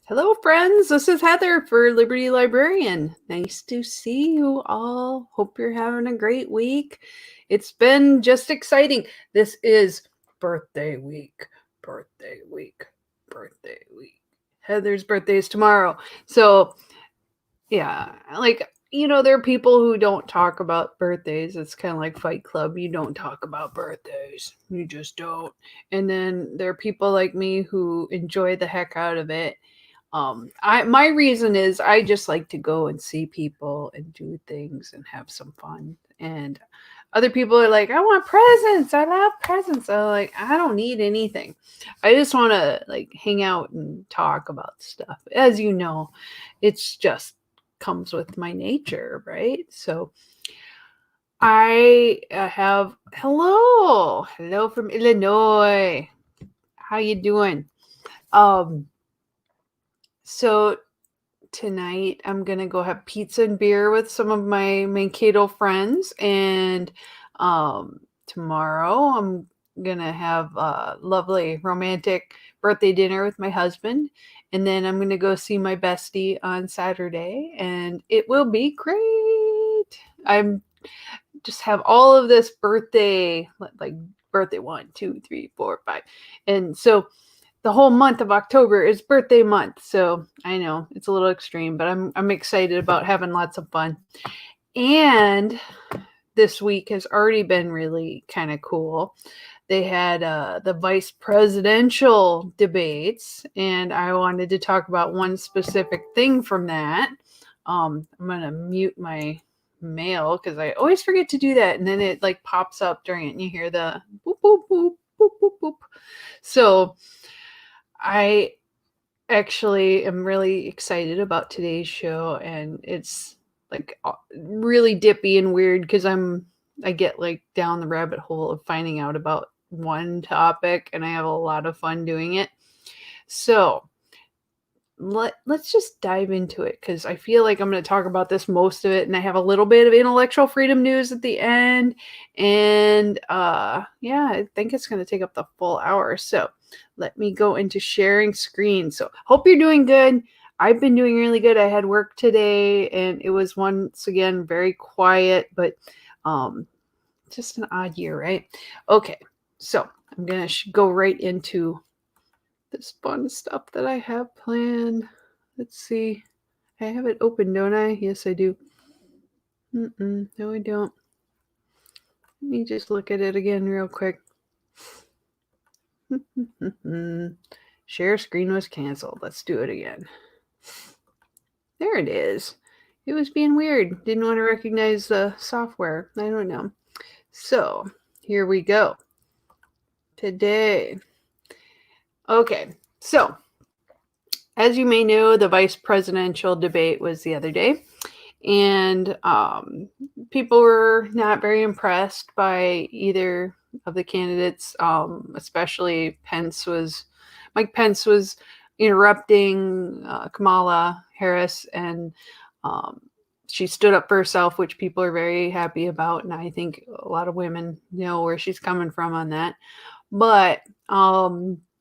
Hello, friends. This is Heather for Liberty Librarian. Nice to see you all. Hope you're having a great week. It's been just exciting. This is birthday week, birthday week, birthday week. Heather's birthday is tomorrow. So, yeah, there are people who don't talk about birthdays. It's kind of like Fight Club. You don't talk about birthdays. You just don't. And then there are people like me who enjoy the heck out of it. My reason is I just like to go and see people and do things and have some fun. And other people are like, I want presents. I love presents. I'm like, I don't need anything. I just want to hang out and talk about stuff. As you know, it's just comes with my nature, right? So I have hello from Illinois. How you doing? Um, so tonight I'm gonna go have pizza and beer with some of my Mankato friends, and tomorrow I'm gonna have a lovely romantic birthday dinner with my husband, and then I'm gonna go see my bestie on Saturday, and it will be great. I'm just have all of this birthday, like birthday 1, 2, 3, 4, 5, and so the whole month of October is birthday month. So I know it's a little extreme, but I'm excited about having lots of fun. And this week has already been really kind of cool. They had the vice presidential debates, and I wanted to talk about one specific thing from that. I'm gonna mute my mail because I always forget to do that, and then it pops up during it, and you hear the boop boop boop boop boop boop. So I actually am really excited about today's show, and it's really dippy and weird because I get down the rabbit hole of finding out about one topic, and I have a lot of fun doing it. So let's just dive into it because I feel like I'm going to talk about this most of it, and I have a little bit of intellectual freedom news at the end, and yeah, I think it's going to take up the full hour. So let me go into sharing screen. So hope you're doing good. I've been doing really good. I had work today, and it was once again very quiet, but just an odd year, right? Okay, so I'm going to go right into this fun stuff that I have planned. Let's see. I have it open, don't I? Yes, I do. No, I don't. Let me just look at it again real quick. Share screen was canceled. Let's do it again. There it is. It was being weird. Didn't want to recognize the software. I don't know. So here we go. Today. Okay, so as you may know, the vice presidential debate was the other day, and people were not very impressed by either of the candidates, especially Mike Pence was interrupting Kamala Harris, and she stood up for herself, which people are very happy about, and I think a lot of women know where she's coming from on that. But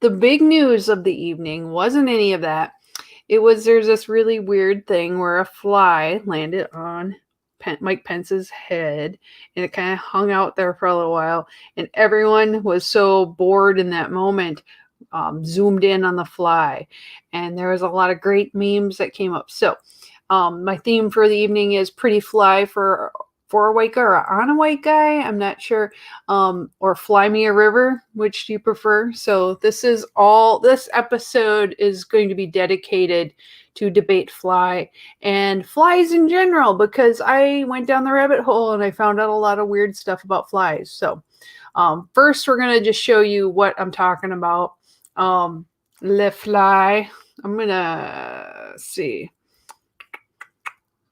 the big news of the evening wasn't any of that. There's this really weird thing where a fly landed on Mike Pence's head, and it kind of hung out there for a little while, and everyone was so bored in that moment, zoomed in on the fly, and there was a lot of great memes that came up. So my theme for the evening is pretty fly for a white guy or on a white guy. I'm not sure. Or Fly Me a River, which do you prefer? So this episode is going to be dedicated to debate fly and flies in general, because I went down the rabbit hole and I found out a lot of weird stuff about flies. So first we're going to just show you what I'm talking about. Le fly. I'm going to see.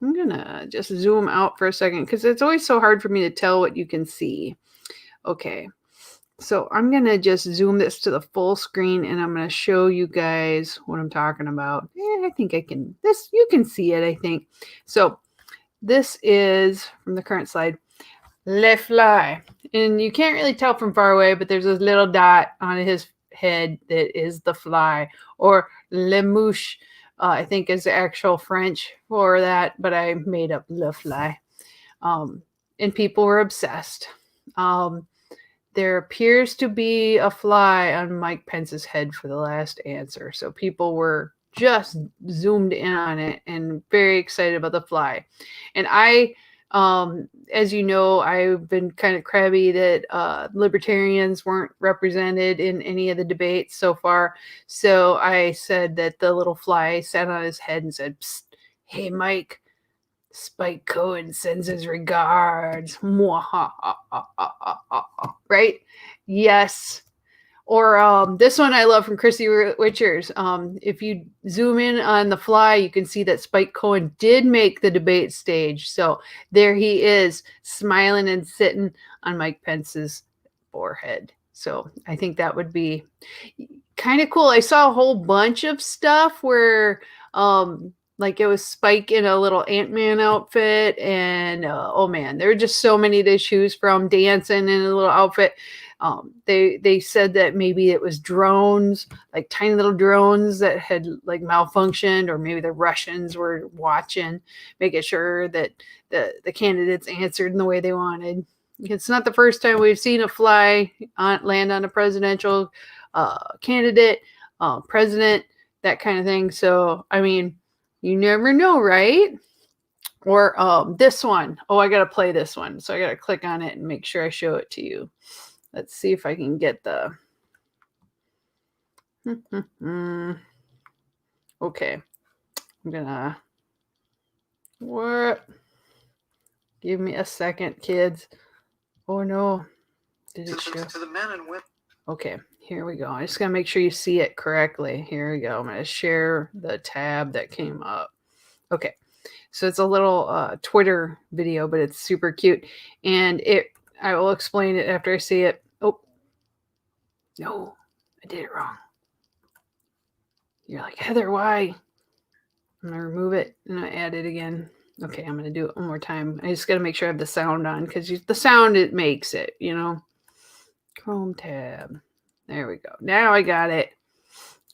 I'm going to just zoom out for a second because it's always so hard for me to tell what you can see. Okay, so I'm going to just zoom this to the full screen, and I'm going to show you guys what I'm talking about. I think you can see it, I think. So this is from the current slide, Le Fly. And you can't really tell from far away, but there's this little dot on his head that is the fly, or Le Mouche. I think is the actual French for that, but I made up le fly. And people were obsessed. Um, there appears to be a fly on Mike Pence's head for the last answer. So people were just zoomed in on it and very excited about the fly. And as you know, I've been kind of crabby that libertarians weren't represented in any of the debates so far. So I said that the little fly sat on his head and said, "Psst, hey, Mike, Spike Cohen sends his regards." Right? Yes. Or this one I love from Chrissy Witchers. If you zoom in on the fly, you can see that Spike Cohen did make the debate stage. So there he is, smiling and sitting on Mike Pence's forehead. So I think that would be kind of cool. I saw a whole bunch of stuff where like it was Spike in a little Ant-Man outfit, and oh man, there were just so many to choose from, dancing in a little outfit. They said that maybe it was drones, like tiny little drones that had like malfunctioned, or maybe the Russians were watching, making sure that the candidates answered in the way they wanted. It's not the first time we've seen a fly land on a presidential candidate, president, that kind of thing. So, I mean, you never know, right? Or this one. Oh, I got to play this one. So I got to click on it and make sure I show it to you. Let's see if I can get the... Okay. I'm going to... What? Give me a second, kids. Oh, no. Did it show? To the men and women. Okay, here we go. I just got to make sure you see it correctly. Here we go. I'm going to share the tab that came up. Okay. So it's a little Twitter video, but it's super cute. And I will explain it after I see it. Oh, no, I did it wrong. You're like, Heather, why? I'm going to remove it and I add it again. Okay, I'm going to do it one more time. I just got to make sure I have the sound on, because the sound, it makes it, you know. Chrome tab. There we go. Now I got it.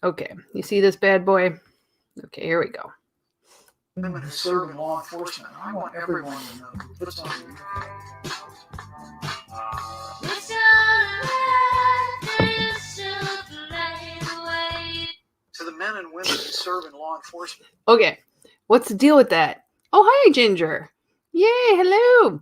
Okay, you see this bad boy? Okay, here we go. Women who serve in law enforcement. I want everyone to know who puts on the to the men and women who serve in law enforcement. Okay, what's the deal with that? Oh, hi, Ginger. Yay, hello.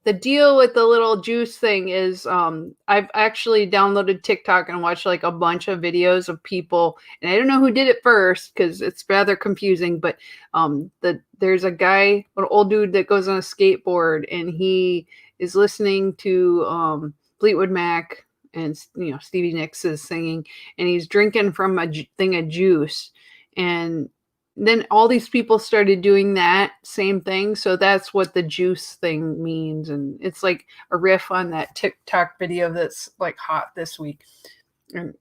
The deal with the little juice thing is I've actually downloaded TikTok and watched like a bunch of videos of people, and I don't know who did it first because it's rather confusing, but there's a guy, an old dude that goes on a skateboard, and he is listening to Fleetwood Mac and Stevie Nicks is singing, and he's drinking from a thing of juice, and then all these people started doing that same thing. So that's what the juice thing means. And it's like a riff on that TikTok video that's like hot this week. And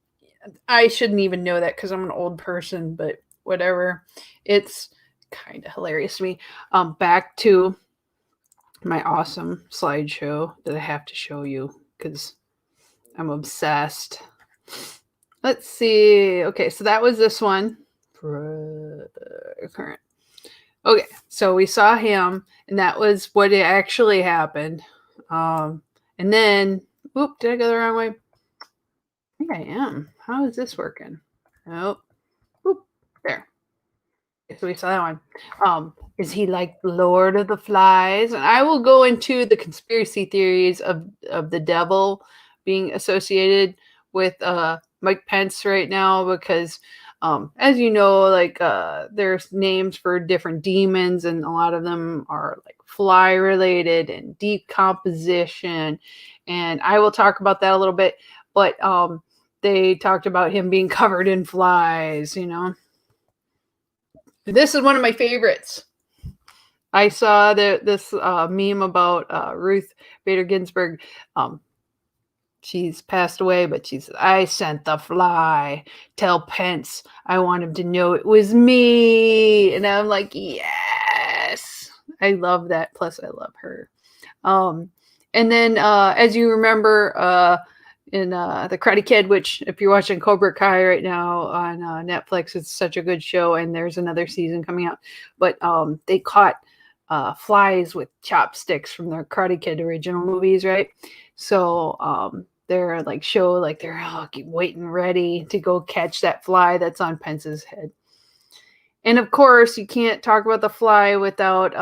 I shouldn't even know that because I'm an old person, but whatever. It's kind of hilarious to me. Back to my awesome slideshow that I have to show you because I'm obsessed. Let's see. Okay, so that was this one. Current. Okay, so we saw him, and that was what actually happened. And then, oop, did I go the wrong way? I think I am. How is this working? Nope. Oop, there. So we saw that one. Is he like Lord of the Flies? And I will go into the conspiracy theories of the devil being associated with Mike Pence right now, because as you know, like there's names for different demons, and a lot of them are like fly related and deep composition, and I will talk about that a little bit. But they talked about him being covered in flies. This is one of my favorites. I saw this meme about Ruth Bader Ginsburg. She's passed away, but she said, "I sent the fly. Tell Pence I want him to know it was me." And I'm like, yes. I love that. Plus, I love her. And then, as you remember, in The Karate Kid, which if you're watching Cobra Kai right now on Netflix, it's such a good show, and there's another season coming out. But they caught flies with chopsticks from the Karate Kid original movies, right? So they're like they're waiting ready to go catch that fly that's on Pence's head. And of course, you can't talk about The Fly without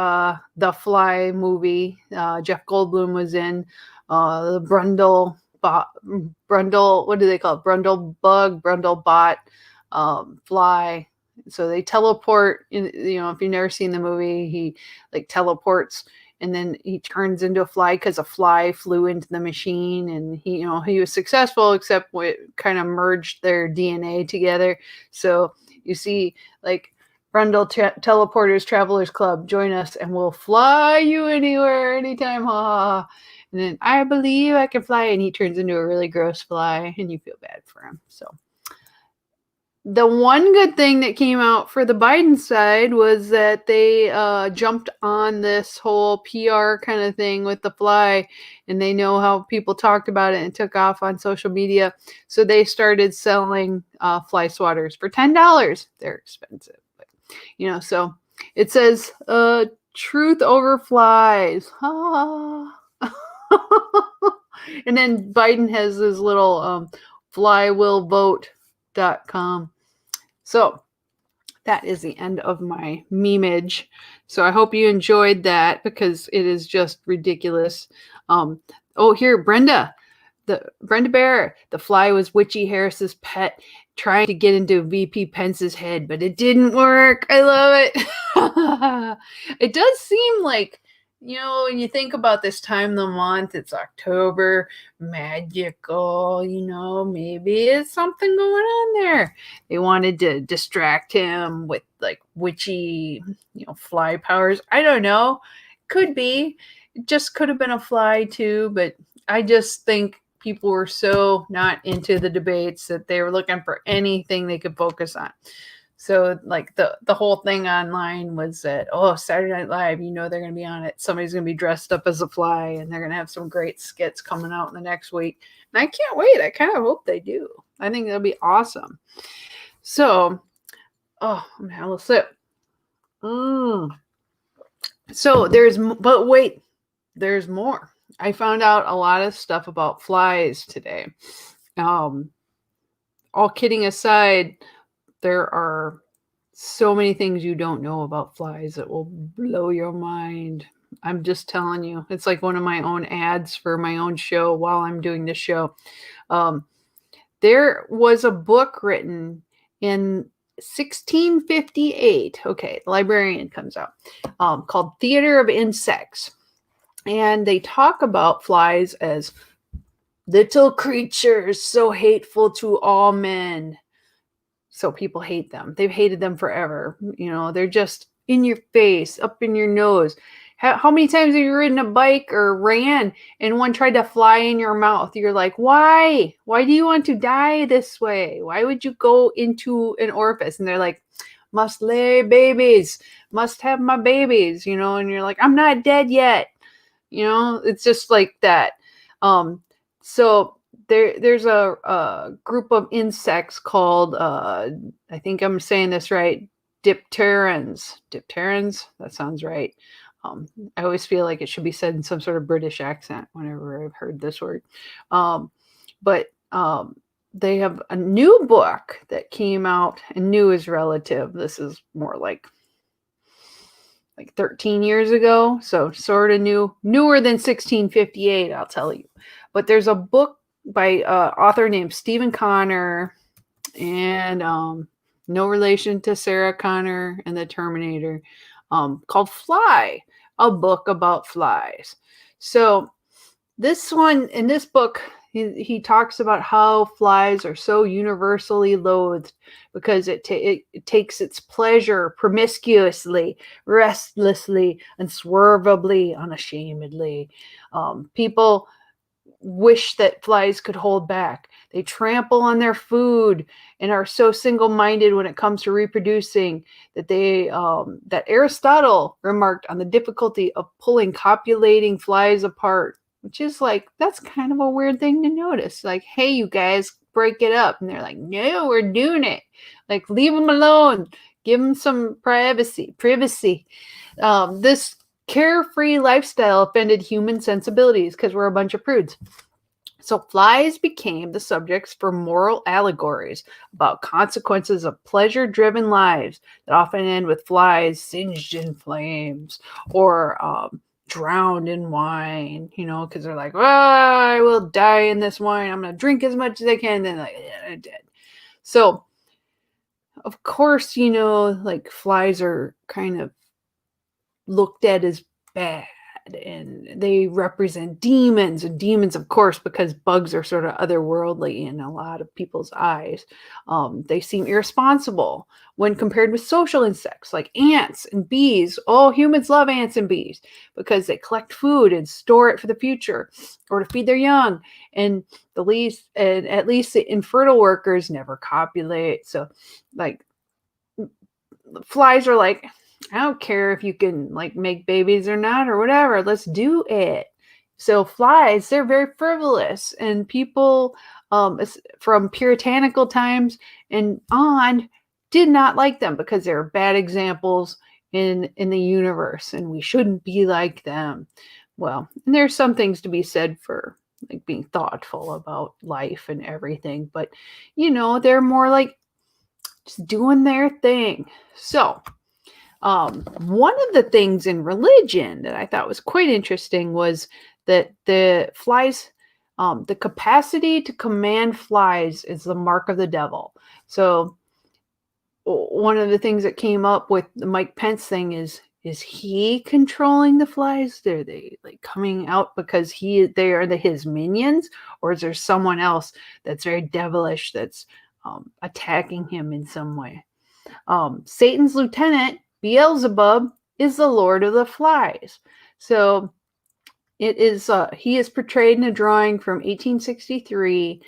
The Fly movie. Jeff Goldblum was in the Brundle, what do they call it? Brundle bug, Brundle bot, fly. So they teleport. If you've never seen the movie, he like teleports, and then he turns into a fly because a fly flew into the machine, and he was successful, except what kind of merged their DNA together. So you see, like, Brundle Teleporters Travelers Club, join us and we'll fly you anywhere, anytime. Ha ha ha. And then I believe I can fly, and he turns into a really gross fly, and you feel bad for him. So the one good thing that came out for the Biden side was that they jumped on this whole PR kind of thing with the fly, and they know how people talked about it and took off on social media. So they started selling fly swatters for $10. They're expensive. So it says, truth over flies. And then Biden has his little flywillvote.com. So that is the end of my memeage. So I hope you enjoyed that, because it is just ridiculous. Here, Brenda Bear, the fly was Witchy Harris's pet, trying to get into VP Pence's head, but it didn't work. I love it. It does seem like, when you think about this time of the month, it's October, magical, maybe it's something going on there. They wanted to distract him with like witchy, fly powers. I don't know. Could be. It just could have been a fly too, but I just think people were so not into the debates that they were looking for anything they could focus on. So like the whole thing online was that, Saturday Night Live, they're going to be on it. Somebody's going to be dressed up as a fly, and they're going to have some great skits coming out in the next week. And I can't wait. I kind of hope they do. I think that'll be awesome. So, I'm going to have a sip. So there's more. I found out a lot of stuff about flies today. All kidding aside, there are so many things you don't know about flies that will blow your mind. I'm just telling you. It's like one of my own ads for my own show while I'm doing the show. There was a book written in 1658. Okay, Librarian comes out, called Theater of Insects. And they talk about flies as little creatures so hateful to all men. So people hate them. They've hated them forever. They're just in your face, up in your nose. How many times have you ridden a bike or ran and one tried to fly in your mouth? You're like, why? Why do you want to die this way? Why would you go into an orifice? And they're like, must lay babies, must have my babies, and you're like, I'm not dead yet. It's just like that. So there's a group of insects called, I think I'm saying this right, dipterans. Dipterans? That sounds right. I always feel like it should be said in some sort of British accent whenever I've heard this word. But they have a new book that came out, and new is relative. This is more like 13 years ago. So sort of newer than 1658, I'll tell you. But there's a book by an author named Stephen Connor, and no relation to Sarah Connor and the Terminator, called Fly, a book about flies. So in this book, he talks about how flies are so universally loathed because it takes its pleasure promiscuously, restlessly, unswervably, unashamedly. People wish that flies could hold back. They trample on their food and are so single-minded when it comes to reproducing that that Aristotle remarked on the difficulty of pulling copulating flies apart. which is like, that's kind of a weird thing to notice. Like, hey, you guys, break it up. And they're like, no, we're doing it. Like, leave them alone. Give them some privacy. This carefree lifestyle offended human sensibilities because we're a bunch of prudes. So flies became the subjects for moral allegories about consequences of pleasure-driven lives that often end with flies singed in flames or drowned in wine, because they're like, oh, I will die in this wine. I'm going to drink as much as I can. And then like, yeah, I'm dead. So, of course, like flies are kind of looked at as bad, and they represent demons, and demons, of course, because bugs are sort of otherworldly in a lot of people's eyes. They seem irresponsible when compared with social insects like ants and bees. Oh, humans love ants and bees because they collect food and store it for the future or to feed their young. And at least the infertile workers never copulate. So like flies are like, I don't care if you can like make babies or not or whatever. Let's do it. So flies, they're very frivolous, and people from puritanical times and on did not like them because they're bad examples in the universe, and we shouldn't be like them. Well, and there's some things to be said for like being thoughtful about life and everything, but they're more like just doing their thing. So one of the things in religion that I thought was quite interesting was that the flies, the capacity to command flies is the mark of the devil. So one of the things that came up with the Mike Pence thing is he controlling the flies? Are they like coming out because they are his minions, or is there someone else that's very devilish that's attacking him in some way? Satan's lieutenant, Beelzebub, is the Lord of the Flies. So it is. He is portrayed in a drawing from 1863,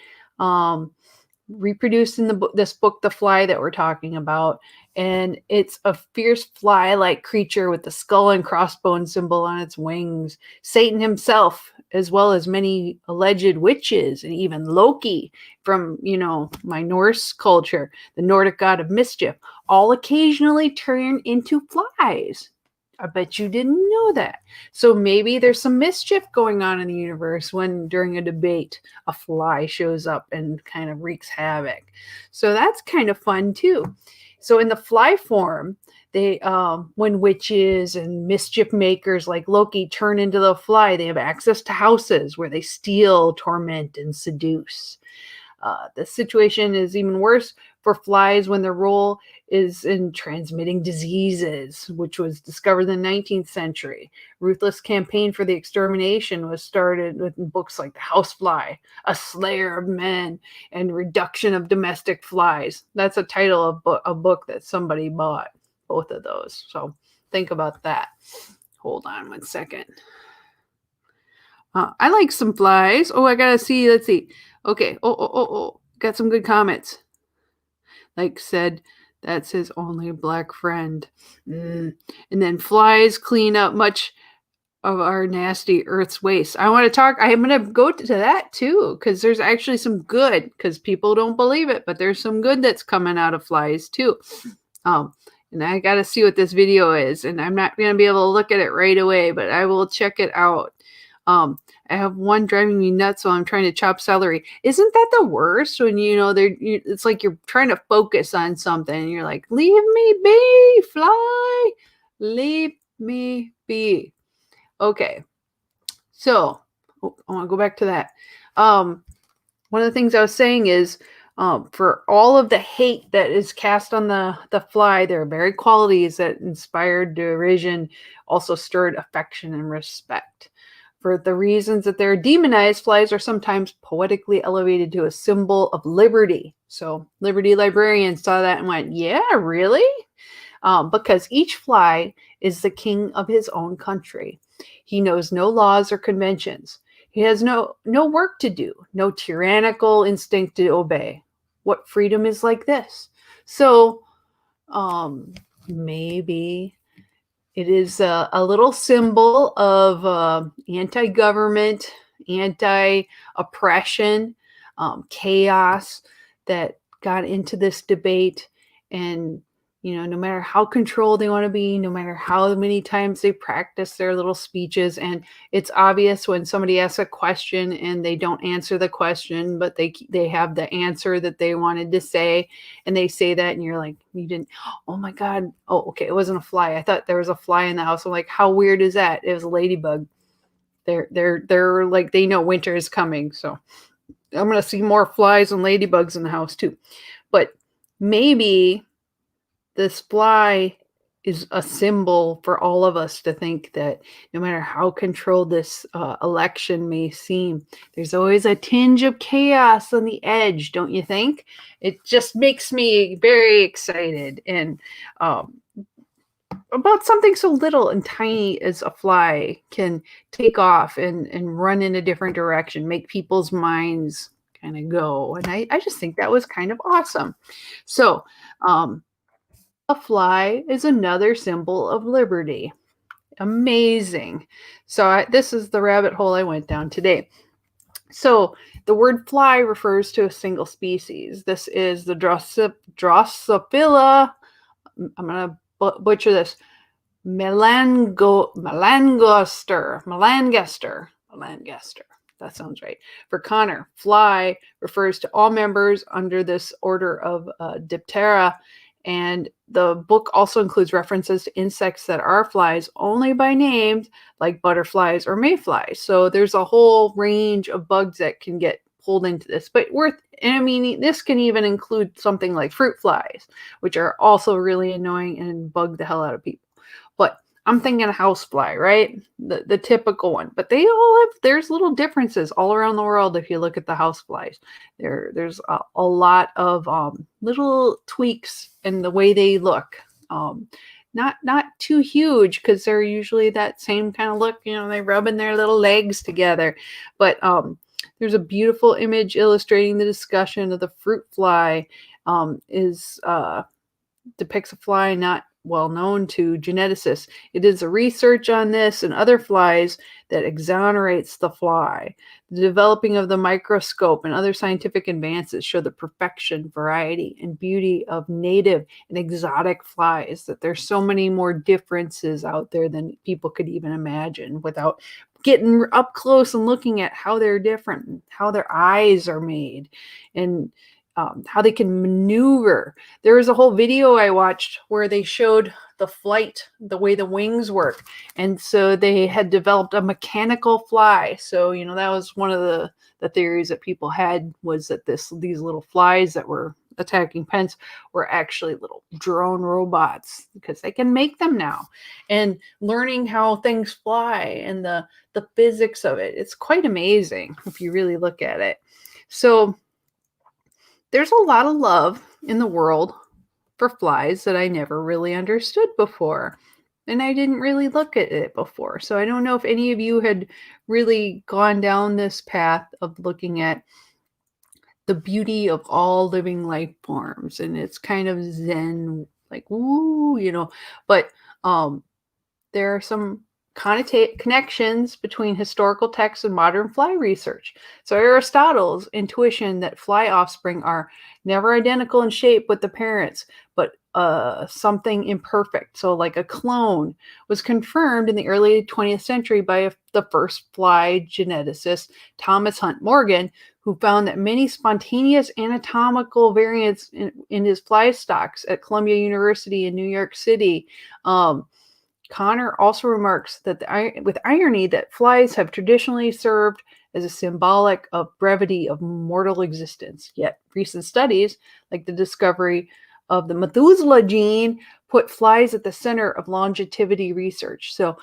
reproduced in this book, The Fly, that we're talking about. And it's a fierce fly-like creature with the skull and crossbones symbol on its wings. Satan himself, as well as many alleged witches, and even Loki from, my Norse culture, the Nordic god of mischief, all occasionally turn into flies. I bet you didn't know that. So maybe there's some mischief going on in the universe when during a debate a fly shows up and kind of wreaks havoc. So that's kind of fun too. So in the fly form, they when witches and mischief makers like Loki turn into the fly, they have access to houses where they steal, torment, and seduce. The situation is even worse for flies when their role is in transmitting diseases, which was discovered in the 19th century. Ruthless campaign for the extermination was started with books like The Housefly, A Slayer of Men, and Reduction of Domestic Flies. That's a title of a book that somebody bought, both of those. So think about that. Hold on one second. I like some flies. Oh, I gotta see. Let's see. Okay. Oh. Got some good comments. Like said, that's his only black friend. And then flies clean up much of our nasty Earth's waste. I'm going to go to that too, because there's actually some good, because people don't believe it, but there's some good that's coming out of flies too. And I got to see what this video is, and I'm not going to be able to look at it right away, but I will check it out. I have one driving me nuts while I'm trying to chop celery. Isn't that the worst when it's like you're trying to focus on something and you're like, leave me be, fly, leave me be. Okay, so I want to go back to that. One of the things I was saying is, for all of the hate that is cast on the fly, there are very qualities that inspired derision, also stirred affection and respect. For the reasons that they're demonized, flies are sometimes poetically elevated to a symbol of liberty. So Liberty Librarian saw that and went, yeah, really? Because each fly is the king of his own country. He knows no laws or conventions. He has no work to do, no tyrannical instinct to obey. What freedom is like this? So maybe it is a little symbol of anti-government anti-oppression, chaos that got into this debate. And no matter how controlled they want to be, no matter how many times they practice their little speeches, and it's obvious when somebody asks a question and they don't answer the question, but they have the answer that they wanted to say, and they say that, and you're like, you didn't. Oh my God. Oh, okay. It wasn't a fly. I thought there was a fly in the house. I'm like, how weird is that? It was a ladybug. They're like, they know winter is coming, so I'm gonna see more flies and ladybugs in the house too. But maybe this fly is a symbol for all of us to think that no matter how controlled this election may seem, there's always a tinge of chaos on the edge, don't you think? It just makes me very excited. And about something so little and tiny as a fly can take off and run in a different direction, make people's minds kind of go. And I just think that was kind of awesome. So, a fly is another symbol of liberty. Amazing. So this is the rabbit hole I went down today. So the word fly refers to a single species. This is the Drosophila. I'm going to butcher this. Melangaster. That sounds right. For Connor, fly refers to all members under this order of Diptera. And the book also includes references to insects that are flies only by names, like butterflies or mayflies. So there's a whole range of bugs that can get pulled into this. But this can even include something like fruit flies, which are also really annoying and bug the hell out of people. But I'm thinking a housefly, right? The typical one. But there's little differences all around the world if you look at the houseflies. There's a lot of little tweaks in the way they look. Not too huge, because they're usually that same kind of look. They're rubbing their little legs together. But there's a beautiful image illustrating the discussion of the fruit fly. Depicts a fly not well known to geneticists. It is a research on this and other flies that exonerates the fly. The developing of the microscope and other scientific advances show the perfection, variety, and beauty of native and exotic flies, that there's so many more differences out there than people could even imagine without getting up close and looking at how they're different, and how their eyes are made, and how they can maneuver. There was a whole video I watched where they showed the flight, the way the wings work. And so they had developed a mechanical fly. So, that was one of the theories that people had, was that these little flies that were attacking Pence were actually little drone robots, because they can make them now. And learning how things fly and the physics of it, it's quite amazing if you really look at it. So there's a lot of love in the world for flies that I never really understood before. And I didn't really look at it before. So I don't know if any of you had really gone down this path of looking at the beauty of all living life forms. And it's kind of zen, like, woo, But there are some connections between historical texts and modern fly research. So Aristotle's intuition that fly offspring are never identical in shape with the parents, but something imperfect, so like a clone, was confirmed in the early 20th century by the first fly geneticist, Thomas Hunt Morgan, who found that many spontaneous anatomical variants in his fly stocks at Columbia University in New York City. Connor also remarks that with irony that flies have traditionally served as a symbolic of brevity of mortal existence. Yet recent studies, like the discovery of the Methuselah gene, put flies at the center of longevity research. So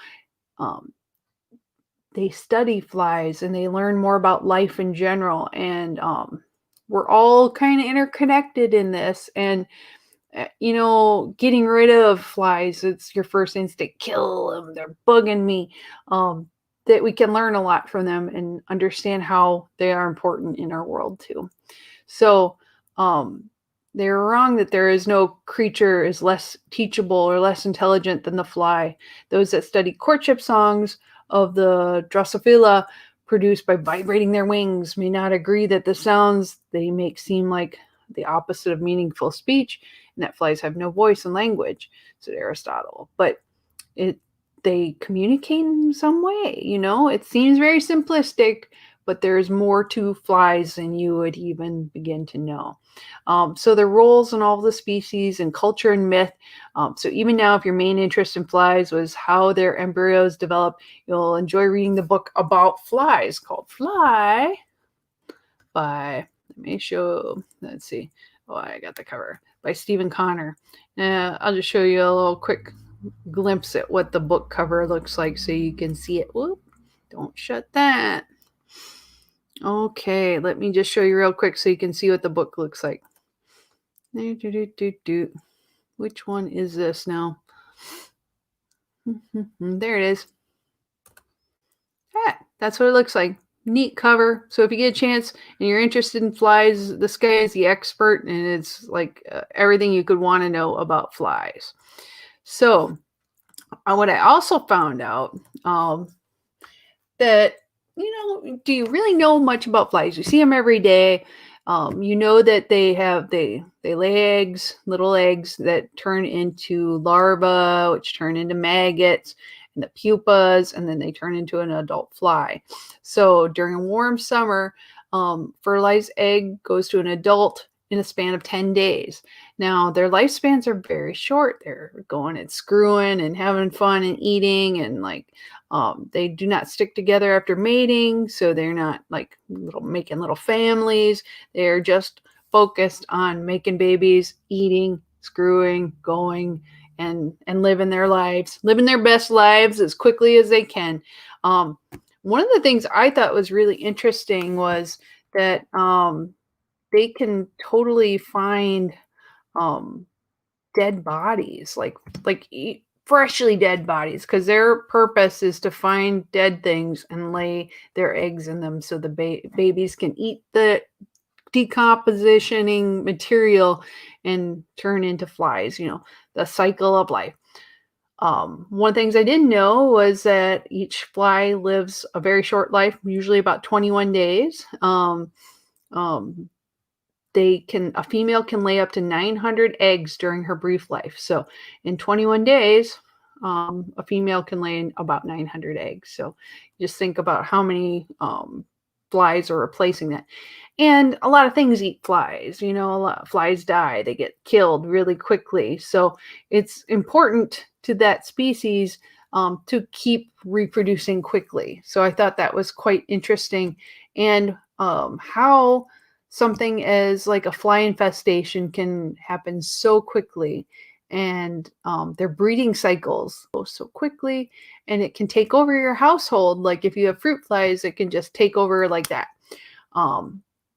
they study flies and they learn more about life in general. And we're all kind of interconnected in this. And getting rid of flies, it's your first instinct, kill them, they're bugging me. That we can learn a lot from them and understand how they are important in our world too. So they're wrong that there is no creature is less teachable or less intelligent than the fly. Those that study courtship songs of the Drosophila produced by vibrating their wings may not agree that the sounds they make seem like the opposite of meaningful speech, and that flies have no voice and language, said Aristotle. But it they communicate in some way, It seems very simplistic, but there's more to flies than you would even begin to know. So their roles in all the species and culture and myth. So even now, if your main interest in flies was how their embryos develop, you'll enjoy reading the book about flies called Fly by, let me show, let's see. Oh, I got the cover by Stephen Connor. I'll just show you a little quick glimpse at what the book cover looks like so you can see it. Whoop, don't shut that. Okay, let me just show you real quick so you can see what the book looks like. Which one is this now? There it is. That's what it looks like. Neat cover. So if you get a chance and you're interested in flies, this guy is the expert, and it's like everything you could want to know about flies. So what I also found out that, do you really know much about flies? You see them every day. You know that they lay eggs, little eggs that turn into larvae, which turn into maggots, and the pupas, and then they turn into an adult fly. So during a warm summer, fertilized egg goes to an adult in a span of 10 days. Now, their lifespans are very short. They're going and screwing and having fun and eating, and they do not stick together after mating, so they're not like making little families. They're just focused on making babies, eating, screwing, going, and living their lives, living their best lives as quickly as they can. One of the things I thought was really interesting was that they can totally find dead bodies, like freshly dead bodies, because their purpose is to find dead things and lay their eggs in them so the babies can eat the decompositioning material and turn into flies, the cycle of life. One of the things I didn't know was that each fly lives a very short life, usually about 21 days. A female can lay up to 900 eggs during her brief life. So in 21 days, a female can lay about 900 eggs. So just think about how many flies are replacing that. And a lot of things eat flies. A lot of flies die. They get killed really quickly. So it's important to that species to keep reproducing quickly. So I thought that was quite interesting. And how something as like a fly infestation can happen so quickly, and their breeding cycles go so quickly, and it can take over your household. Like if you have fruit flies, it can just take over like that.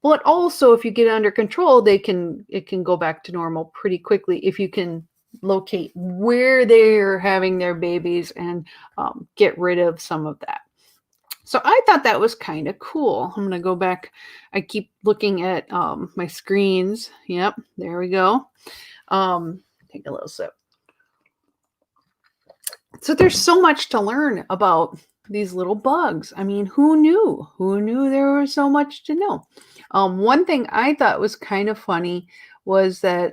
But also, if you get it under control, it can go back to normal pretty quickly if you can locate where they're having their babies and get rid of some of that. So I thought that was kind of cool. I'm going to go back. I keep looking at my screens. Yep, there we go. Take a little sip. So there's so much to learn about these little bugs. I mean, who knew? Who knew there was so much to know? One thing I thought was kind of funny was that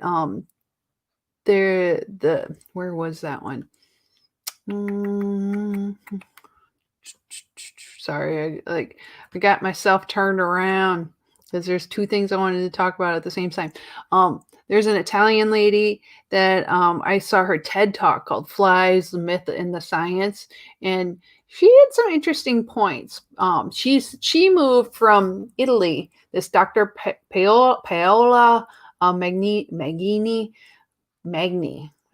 where was that one? Sorry, I got myself turned around because there's two things I wanted to talk about at the same time. There's an Italian lady that I saw her TED Talk called Flies, the Myth and the Science, and she had some interesting points. She moved from Italy, this Dr. Paola Magni,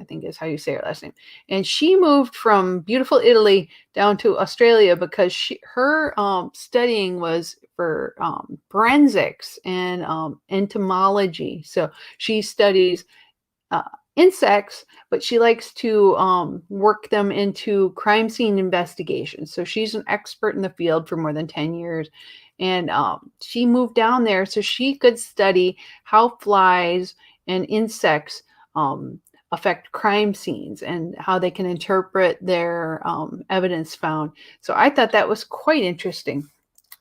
I think is how you say her last name. And she moved from beautiful Italy down to Australia because her studying was for forensics and entomology. So she studies insects, but she likes to work them into crime scene investigations. So she's an expert in the field for more than 10 years. And she moved down there so she could study how flies and insects affect crime scenes and how they can interpret their evidence found. So I thought that was quite interesting.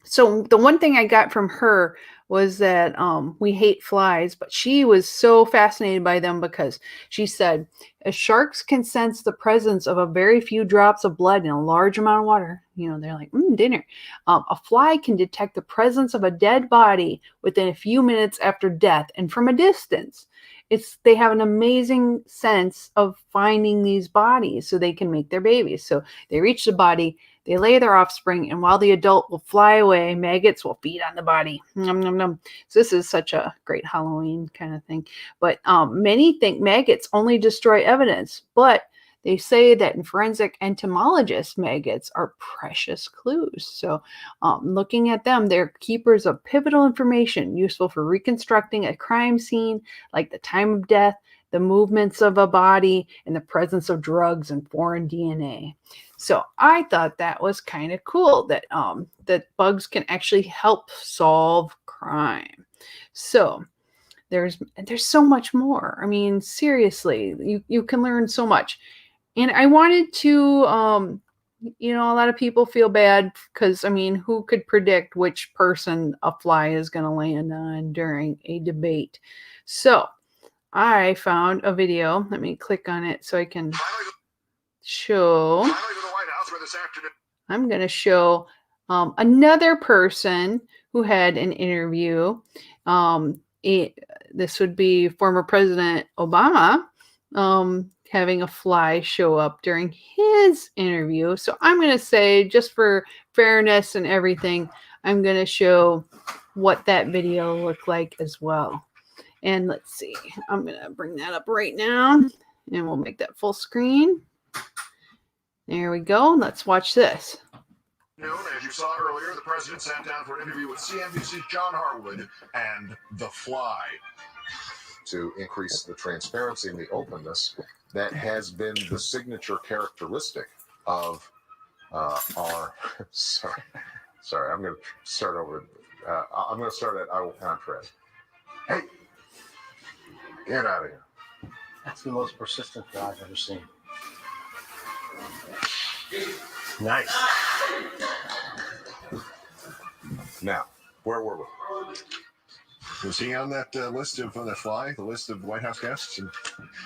So the one thing I got from her was that we hate flies, but she was so fascinated by them because she said, as sharks can sense the presence of a very few drops of blood in a large amount of water, they're like, dinner. A fly can detect the presence of a dead body within a few minutes after death and from a distance. They have an amazing sense of finding these bodies so they can make their babies. So they reach the body, they lay their offspring, and while the adult will fly away, maggots will feed on the body. Nom, nom, nom. So this is such a great Halloween kind of thing. But many think maggots only destroy evidence, but they say that in forensic entomologists, maggots are precious clues. So looking at them, they're keepers of pivotal information useful for reconstructing a crime scene, like the time of death, the movements of a body, and the presence of drugs and foreign DNA. So I thought that was kind of cool that bugs can actually help solve crime. So there's so much more. I mean, seriously, you can learn so much. And I wanted to a lot of people feel bad because, I mean, who could predict which person a fly is going to land on during a debate? So I found a video. Let me click on it so I can show. I'm going to show another person who had an interview. This would be former President Obama having a fly show up during his interview. So I'm going to say, just for fairness and everything, I'm going to show what that video looked like as well. And let's see, I'm going to bring that up right now, and we'll make that full screen. There we go. Let's watch this. As you saw earlier, the president sat down for an interview with CNBC's John Harwood and The Fly. To increase the transparency and the openness that has been the signature characteristic of our... Sorry, I'm going to start over. I'm going to start at I will contrast. Hey, get out of here. That's the most persistent fly I've ever seen. Nice. Now, where were we? Was he on that list of the fly, the list of White House guests? And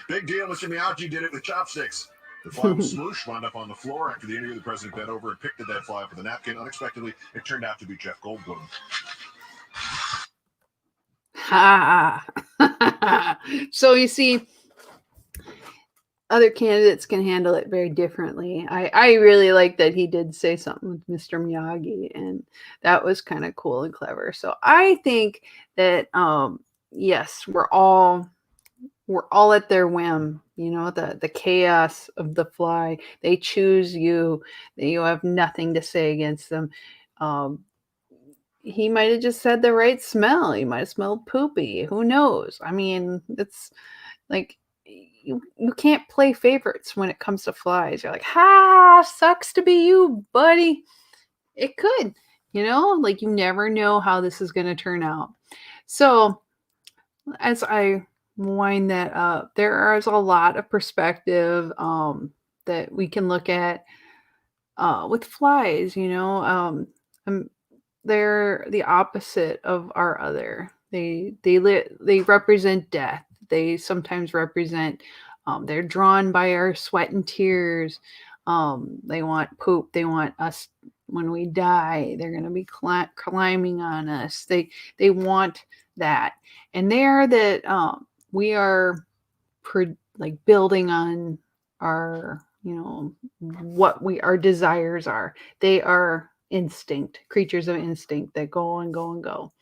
big deal, Mr. Miyagi did it with chopsticks. The fly was smoosh, wound up on the floor. After the interview, the president bent over and picked at that fly with a napkin. Unexpectedly, it turned out to be Jeff Goldblum. So you see, other candidates can handle it very differently. I really like that he did say something with Mr. Miyagi, and that was kind of cool and clever. So I think that yes, we're all at their whim. The chaos of the fly. They choose you. You have nothing to say against them. He might have just had the right smell. He might have smelled poopy. Who knows? I mean, it's like, you can't play favorites when it comes to flies. You're like, sucks to be you, buddy. It could, like, you never know how this is going to turn out. So as I wind that up, there is a lot of perspective that we can look at with flies. They're the opposite of our other. They represent death. They sometimes represent, they're drawn by our sweat and tears. They want poop. They want us when we die. They're going to be climbing on us. They want that. And they're that we are building on our, what our desires are. They are creatures of instinct that go and go and go.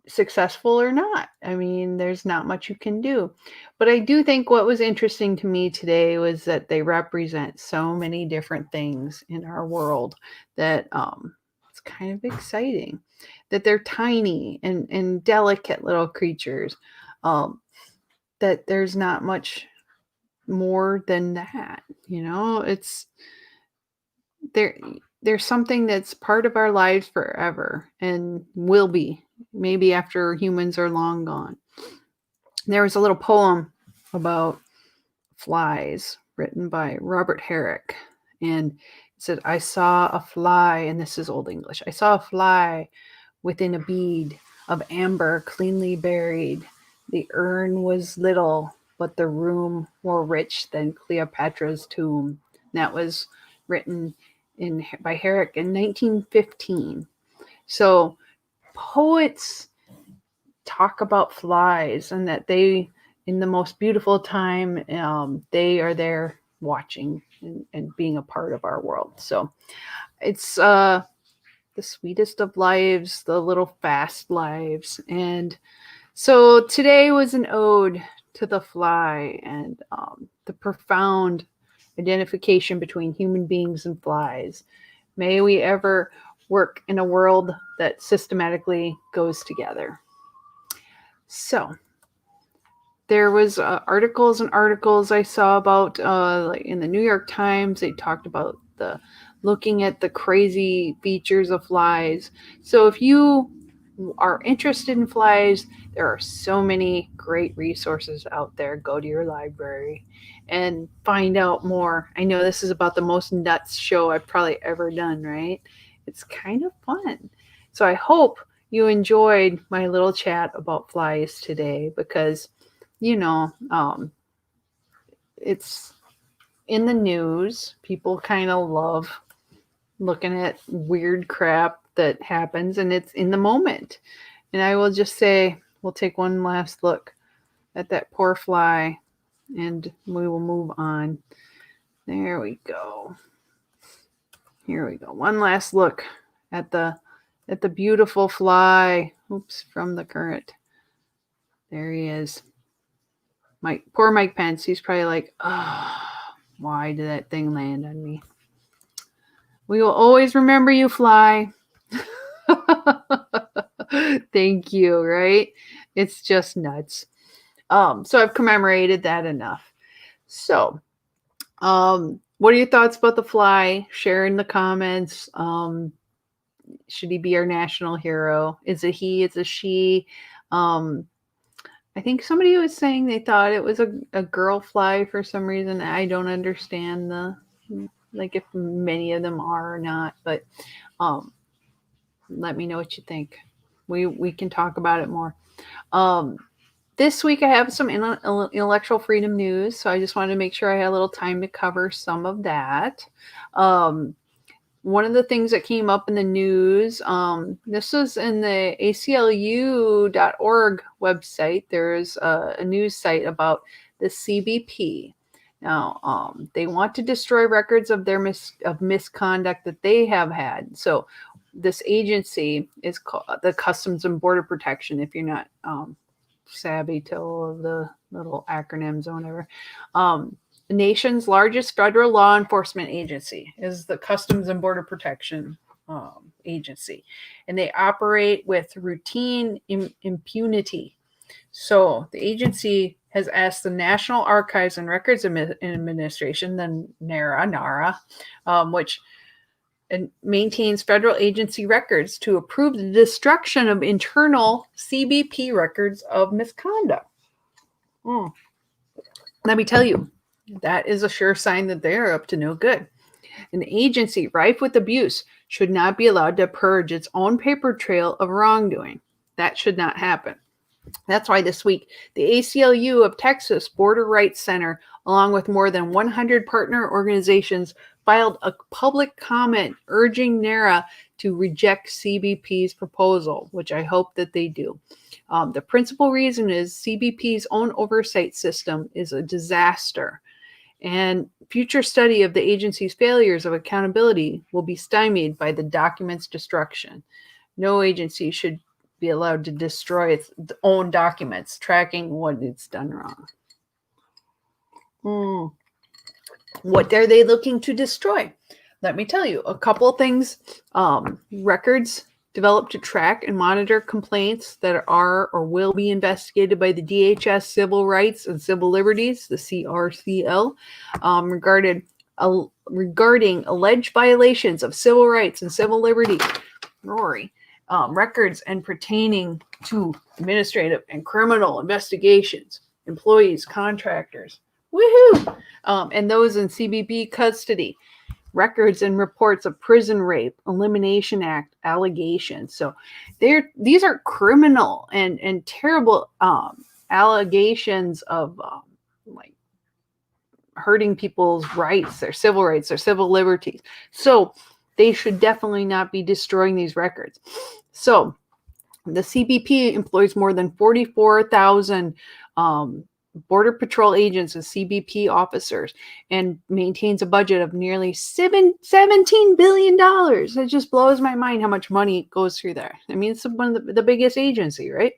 Successful or not, I mean, there's not much you can do. But I do think what was interesting to me today was that they represent so many different things in our world that it's kind of exciting. That they're tiny and delicate little creatures. That there's not much more than that. It's there's something that's part of our lives forever and will be, maybe after humans are long gone. There was a little poem about flies written by Robert Herrick, and It said, I saw a fly, and this is Old English. I saw a fly within a bead of amber cleanly buried. The urn was little, but the room more rich than Cleopatra's tomb. That was written by Herrick in 1915. So poets talk about flies and that they, in the most beautiful time, they are there watching and being a part of our world. So it's the sweetest of lives, the little fast lives. And so today was an ode to the fly and the profound identification between human beings and flies. May we ever work in a world that systematically goes together. So there was articles and articles I saw about like in the New York Times. They talked about the looking at the crazy features of flies. So if you are interested in flies, there are so many great resources out there. Go to your library and find out more. I know this is about the most nuts show I've probably ever done, right? It's kind of fun. So I hope you enjoyed my little chat about flies today because, it's in the news. People kind of love looking at weird crap that happens and it's in the moment. And I will just say, we'll take one last look at that poor fly and we will move on. There we go. Here we go. One last look at the beautiful fly. Oops, from the current. There he is. Poor Mike Pence. He's probably like, oh, why did that thing land on me? We will always remember you, fly. Thank you, right? It's just nuts. So I've commemorated that enough. So, what are your thoughts about the fly? Share in the comments. Should he be our national hero? Is it he? Is it she? I think somebody was saying they thought it was a girl fly for some reason. I don't understand like if many of them are or not, but let me know what you think. We can talk about it more. This week I have some intellectual freedom news, so I just wanted to make sure I had a little time to cover some of that. One of the things that came up in the news, this was in the aclu.org website. There's a news site about the CBP. Now, they want to destroy records of their misconduct that they have had. So this agency is called the Customs and Border Protection, if you're not savvy to all of the little acronyms or whatever. The nation's largest federal law enforcement agency is the Customs and Border Protection Agency, and they operate with routine impunity. So the agency has asked the National Archives and Records Administration, the NARA, which maintains federal agency records, to approve the destruction of internal CBP records of misconduct. Let me tell you, that is a sure sign that they're up to no good. An agency rife with abuse should not be allowed to purge its own paper trail of wrongdoing. That should not happen. That's why this week, the ACLU of Texas Border Rights Center, along with more than 100 partner organizations, filed a public comment urging NARA to reject CBP's proposal, which I hope that they do. The principal reason is CBP's own oversight system is a disaster, and future study of the agency's failures of accountability will be stymied by the document's destruction. No agency should be allowed to destroy its own documents tracking what it's done wrong. What are they looking to destroy? Let me tell you a couple of things. Records developed to track and monitor complaints that are or will be investigated by the DHS Civil Rights and Civil Liberties, the CRCL, regarding alleged violations of civil rights and civil liberties. Records and pertaining to administrative and criminal investigations, employees, contractors, woohoo, and those in CBP custody. records and reports of prison rape, Elimination Act allegations. So these are criminal and terrible allegations of like hurting people's rights, their civil rights, their civil liberties. So they should definitely not be destroying these records. So the CBP employs more than 44,000 Border Patrol agents and CBP officers and maintains a budget of nearly $17 billion. It just blows my mind how much money goes through there. I mean, it's one of the biggest agency, right?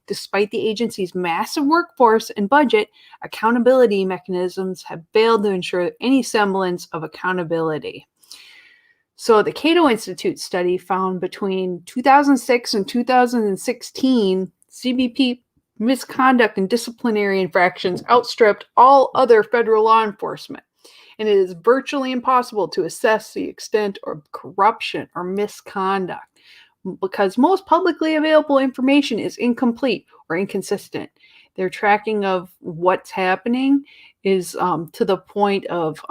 Despite the agency's massive workforce and budget, accountability mechanisms have failed to ensure any semblance of accountability. So the Cato Institute study found between 2006 and 2016, CBP misconduct and disciplinary infractions outstripped all other federal law enforcement. And it is virtually impossible to assess the extent of corruption or misconduct because most publicly available information is incomplete or inconsistent. Their tracking of what's happening is to the point of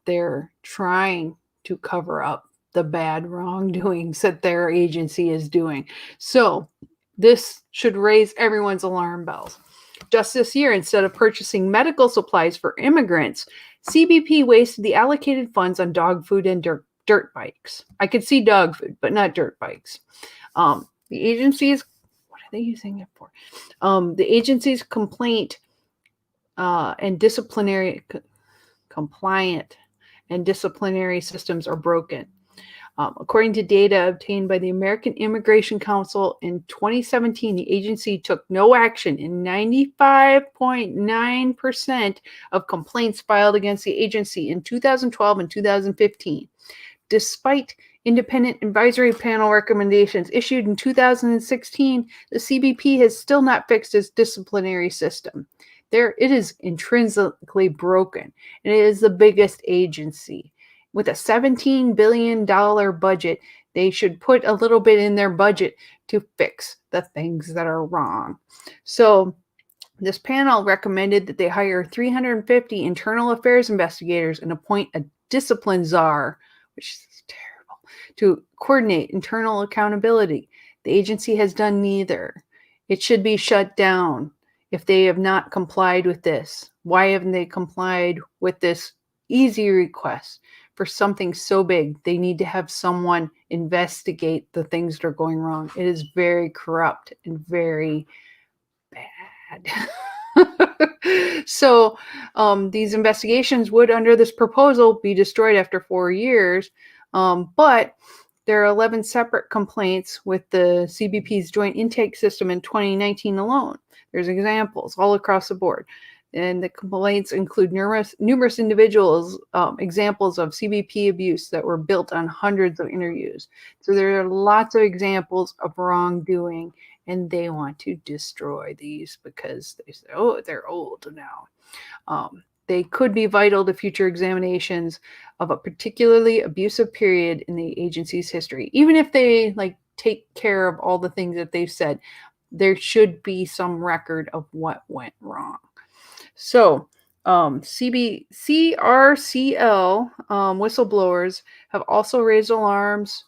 they're trying to cover up the bad wrongdoings that their agency is doing. So this should raise everyone's alarm bells. Just this year, instead of purchasing medical supplies for immigrants, CBP wasted the allocated funds on dog food and dirt bikes. I could see dog food, but not dirt bikes. The agency's, what are they using it for? The agency's complaint and disciplinary compliant and disciplinary systems are broken. According to data obtained by the American Immigration Council in 2017, the agency took no action in 95.9% of complaints filed against the agency in 2012 and 2015. Despite independent advisory panel recommendations issued in 2016, the CBP has still not fixed its disciplinary system. It is intrinsically broken, and it is the biggest agency. With a $17 billion budget, they should put a little bit in their budget to fix the things that are wrong. So this panel recommended that they hire 350 internal affairs investigators and appoint a discipline czar, which is terrible, to coordinate internal accountability. The agency has done neither. It should be shut down if they have not complied with this. Why haven't they complied with this easy request? For something so big, they need to have someone investigate the things that are going wrong. It is very corrupt and very bad. So these investigations would, under this proposal, be destroyed after 4 years. But there are 11 separate complaints with the CBP's joint intake system in 2019 alone. There's examples all across the board. And the complaints include numerous individuals, examples of CBP abuse that were built on hundreds of interviews. So there are lots of examples of wrongdoing, and they want to destroy these because they say, oh, they're old now. They could be vital to future examinations of a particularly abusive period in the agency's history. Even if they take care of all the things that they've said, there should be some record of what went wrong. So CRCL whistleblowers have also raised alarms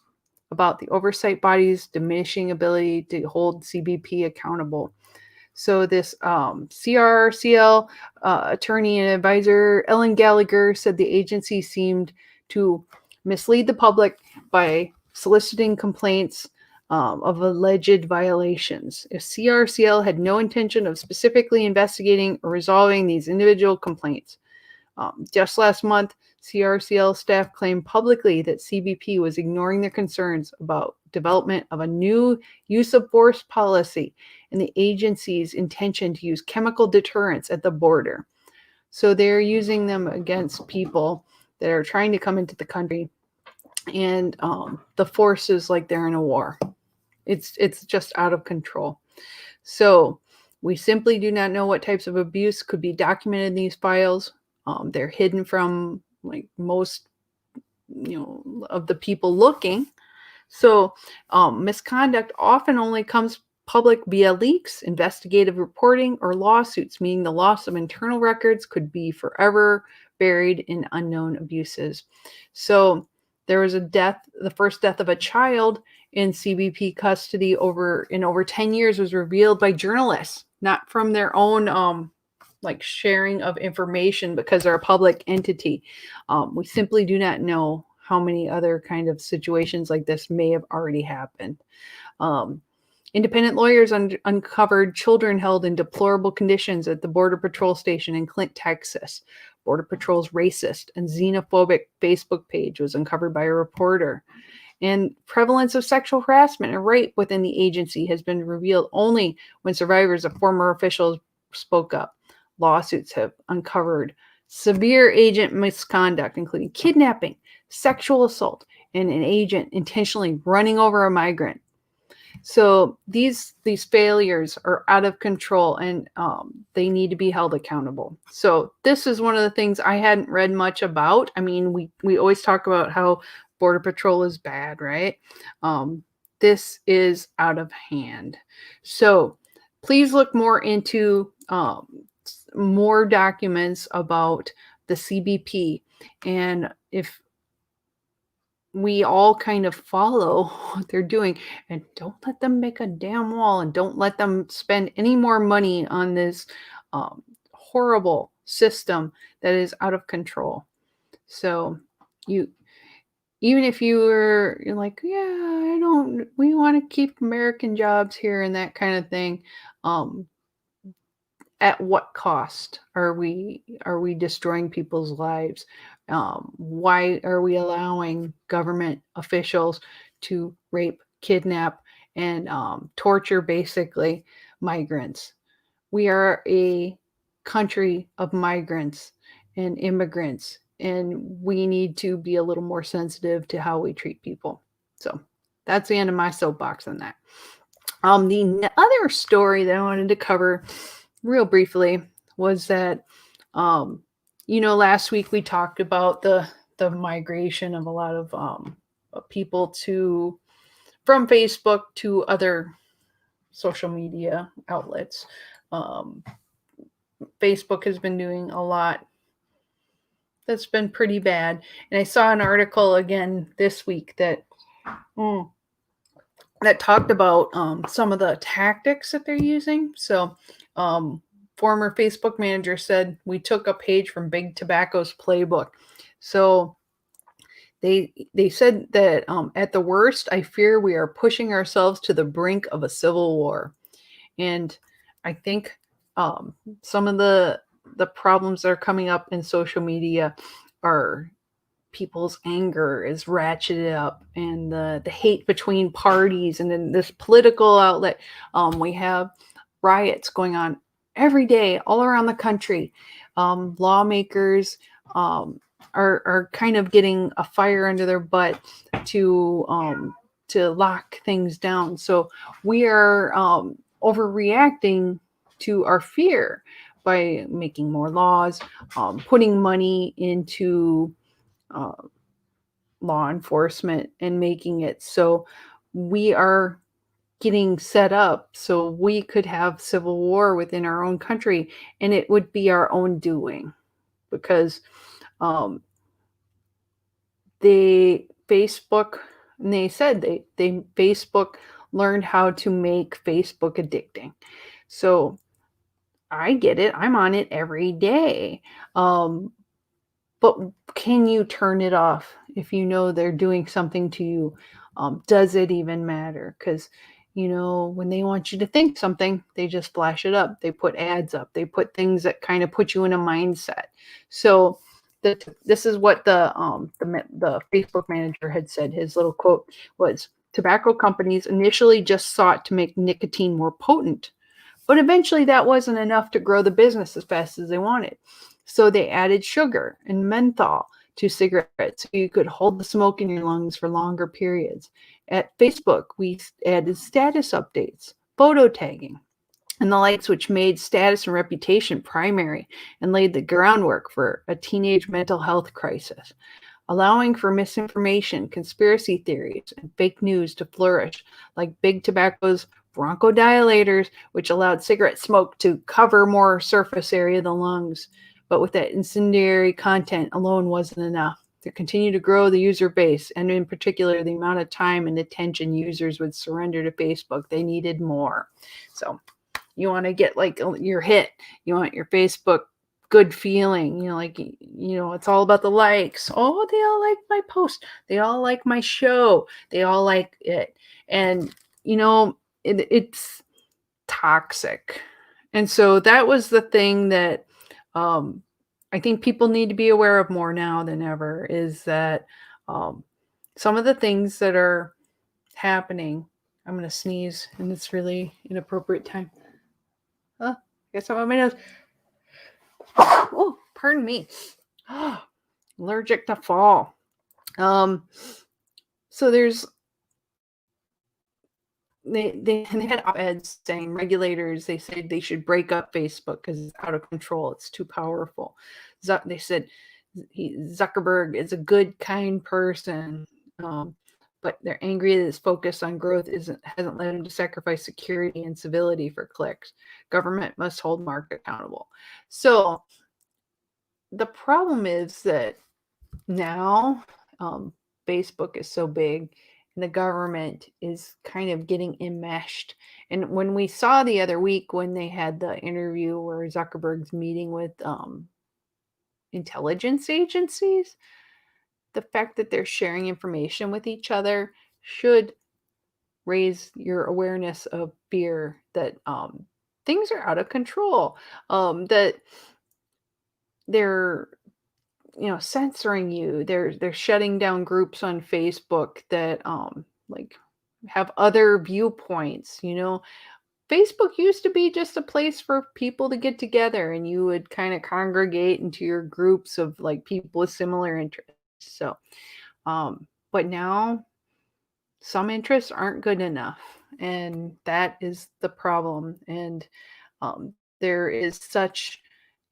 about the oversight body's diminishing ability to hold CBP accountable. So this CRCL attorney and advisor Ellen Gallagher said the agency seemed to mislead the public by soliciting complaints of alleged violations. If CRCL had no intention of specifically investigating or resolving these individual complaints. Just last month, CRCL staff claimed publicly that CBP was ignoring their concerns about development of a new use of force policy and the agency's intention to use chemical deterrents at the border. So they're using them against people that are trying to come into the country, and the force is like they're in a war. It's just out of control. So we simply do not know what types of abuse could be documented in these files. They're hidden from most of the people looking. So misconduct often only comes public via leaks, investigative reporting, or lawsuits, meaning the loss of internal records could be forever buried in unknown abuses. So there was the first death of a child in CBP custody in over 10 years was revealed by journalists, not from their own like sharing of information because they're a public entity. We simply do not know how many other kind of situations like this may have already happened. Independent lawyers uncovered children held in deplorable conditions at the Border Patrol station in Clint, Texas. Border Patrol's racist and xenophobic Facebook page was uncovered by a reporter. And prevalence of sexual harassment and rape within the agency has been revealed only when survivors of former officials spoke up. Lawsuits have uncovered severe agent misconduct, including kidnapping, sexual assault, and an agent intentionally running over a migrant. So these failures are out of control, and they need to be held accountable. So this is one of the things I hadn't read much about. I mean, we always talk about how Border Patrol is bad, right? This is out of hand. So please look more into more documents about the CBP, and if we all kind of follow what they're doing, and don't let them make a damn wall, and don't let them spend any more money on this horrible system that is out of control. So even if you're like, yeah, we want to keep American jobs here and that kind of thing, at what cost are we destroying people's lives? Why are we allowing government officials to rape, kidnap, and torture basically migrants? We are a country of migrants and immigrants, and we need to be a little more sensitive to how we treat people. So that's the end of my soapbox on that. The other story that I wanted to cover real briefly was that, last week we talked about the migration of a lot of people from Facebook to other social media outlets. Facebook has been doing a lot that's been pretty bad. And I saw an article again this week that talked about some of the tactics that they're using. So former Facebook manager said, we took a page from Big Tobacco's playbook. So they said that at the worst, I fear we are pushing ourselves to the brink of a civil war. And I think some of the problems that are coming up in social media are people's anger is ratcheted up, and the hate between parties, and then this political outlet. We have riots going on every day all around the country. Lawmakers are kind of getting a fire under their butt to lock things down. So we are overreacting to our fear by making more laws, putting money into law enforcement, and making it so we are getting set up so we could have civil war within our own country, and it would be our own doing, because they said they Facebook learned how to make Facebook addicting. So I get it. I'm on it every day. But can you turn it off if you know they're doing something to you? Does it even matter? Because, when they want you to think something, they just flash it up. They put ads up. They put things that kind of put you in a mindset. So this is what the Facebook manager had said. His little quote was, tobacco companies initially just sought to make nicotine more potent, but eventually that wasn't enough to grow the business as fast as they wanted. So they added sugar and menthol to cigarettes so you could hold the smoke in your lungs for longer periods. At Facebook, we added status updates, photo tagging, and the likes, which made status and reputation primary and laid the groundwork for a teenage mental health crisis, allowing for misinformation, conspiracy theories, and fake news to flourish, like Big Tobacco's bronchodilators, which allowed cigarette smoke to cover more surface area of the lungs. But with that incendiary content alone wasn't enough. To continue to grow the user base, and in particular the amount of time and attention users would surrender to Facebook, they needed more. So you want to get like your hit. You want your Facebook good feeling. It's all about the likes. Oh, they all like my post. They all like my show. They all like it. And, it's toxic. And so that was the thing that I think people need to be aware of more now than ever, is that some of the things that are happening. I'm going to sneeze, and it's really inappropriate time. Guess I'm on my nose. Oh, pardon me. Allergic to fall. So they had op-eds saying regulators, they said they should break up Facebook because it's out of control. It's too powerful. They said Zuckerberg is a good, kind person. But they're angry that his focus on growth hasn't led him to sacrifice security and civility for clicks. Government must hold market accountable. So the problem is that now Facebook is so big and the government is kind of getting enmeshed. And when we saw the other week when they had the interview where Zuckerberg's meeting with intelligence agencies, the fact that they're sharing information with each other should raise your awareness of fear that things are out of control, that they're censoring you. They're shutting down groups on Facebook that like have other viewpoints. Facebook used to be just a place for people to get together, and you would kind of congregate into your groups of like people with similar interests. So but now some interests aren't good enough, and that is the problem. And there is such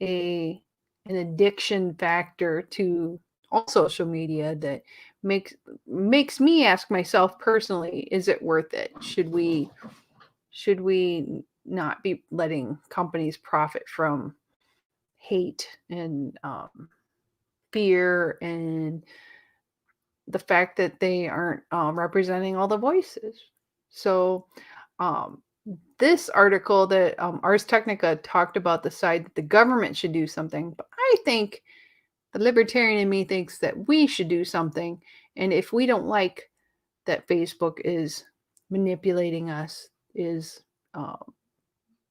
an addiction factor to all social media that makes me ask myself personally, is it worth it? Should we not be letting companies profit from hate and fear and the fact that they aren't representing all the voices? So this article that Ars Technica talked about the side that the government should do something, but I think the libertarian in me thinks that we should do something. And if we don't like that Facebook is manipulating us, is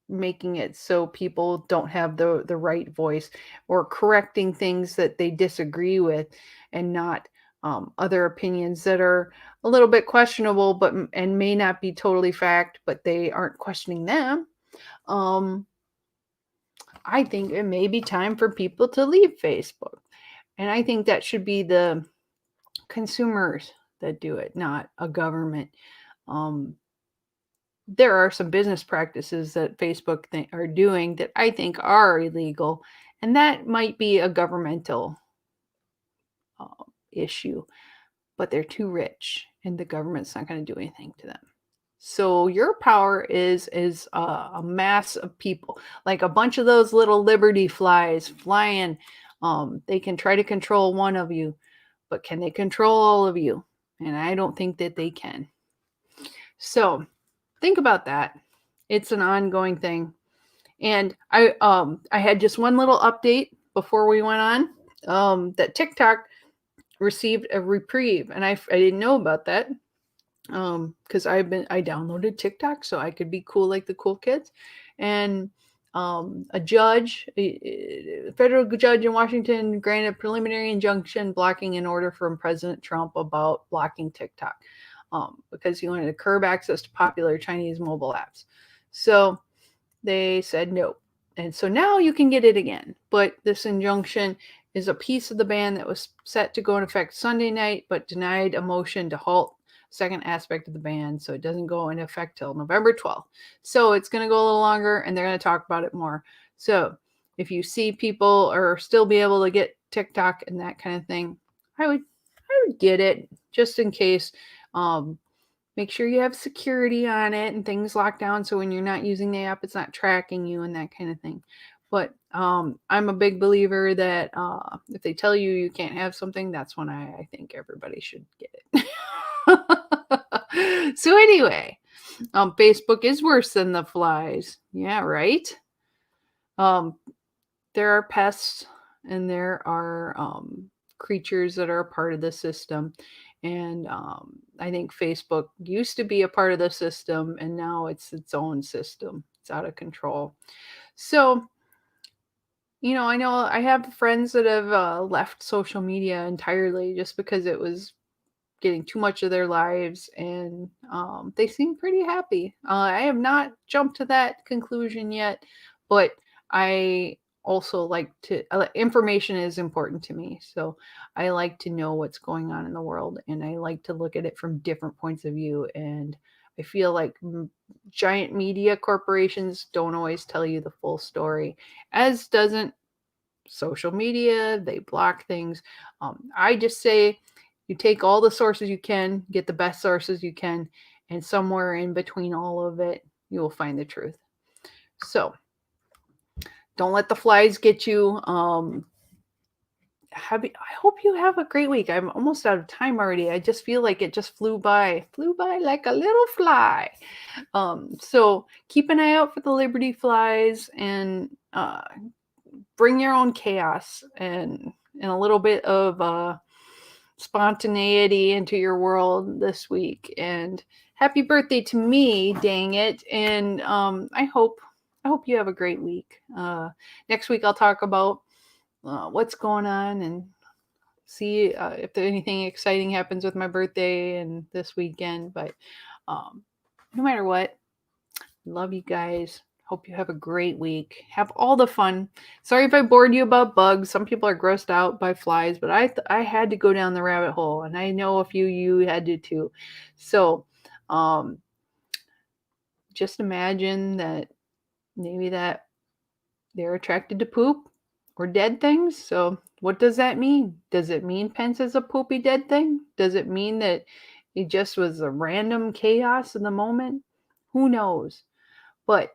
making it so people don't have the right voice, or correcting things that they disagree with, and not other opinions that are a little bit questionable, but and may not be totally fact, but they aren't questioning them. I think it may be time for people to leave Facebook, and I think that should be the consumers that do it, not a government. There are some business practices that Facebook are doing that I think are illegal, and that might be a governmental issue, but they're too rich, and the government's not going to do anything to them. So your power is a mass of people, like a bunch of those little liberty flies flying. They can try to control one of you, but can they control all of you? And I don't think that they can. So think about that. It's an ongoing thing. And I had just one little update before we went on, that TikTok received a reprieve, and I didn't know about that, because I downloaded TikTok so I could be cool like the cool kids. And a federal judge in Washington granted a preliminary injunction blocking an order from President Trump about blocking TikTok, because he wanted to curb access to popular Chinese mobile apps. So they said no. And so now you can get it again. But this injunction is a piece of the ban that was set to go in effect Sunday night, but denied a motion to halt second aspect of the ban. So it doesn't go into effect till November 12th. So it's going to go a little longer, and they're going to talk about it more. So if you see people or still be able to get TikTok and that kind of thing, I would get it just in case. Make sure you have security on it and things locked down, so when you're not using the app, it's not tracking you and that kind of thing. But I'm a big believer that if they tell you you can't have something, that's when I think everybody should get it. So anyway, Facebook is worse than the flies. Yeah, right? Um, there are pests and there are creatures that are a part of the system. And I think Facebook used to be a part of the system and now it's its own system. It's out of control. So, I know I have friends that have left social media entirely just because it was getting too much of their lives and they seem pretty happy. I have not jumped to that conclusion yet, but I also like to, information is important to me. So I like to know what's going on in the world and I like to look at it from different points of view. And I feel like giant media corporations don't always tell you the full story, as doesn't social media. They block things. I just say you take all the sources you can, get the best sources you can, and somewhere in between all of it, you will find the truth. So don't let the flies get you. I hope you have a great week. I'm almost out of time already. I just feel like it just flew by like a little fly. So keep an eye out for the Liberty flies and bring your own chaos and a little bit of spontaneity into your world this week. And happy birthday to me, dang it. And I hope you have a great week. Next week I'll talk about what's going on and see if there anything exciting happens with my birthday and this weekend. But no matter what, love you guys. Hope you have a great week. Have all the fun. Sorry if I bored you about bugs. Some people are grossed out by flies, but I had to go down the rabbit hole, and I know a few of you had to too. So, just imagine that maybe that they're attracted to poop or dead things. So, what does that mean? Does it mean Pence is a poopy dead thing? Does it mean that it just was a random chaos in the moment? Who knows? But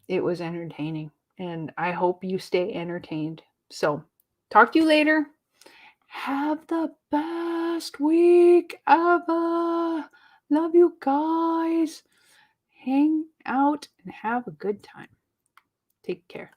it was entertaining, and I hope you stay entertained. So, talk to you later. Have the best week ever. Love you guys. Hang out and have a good time. Take care.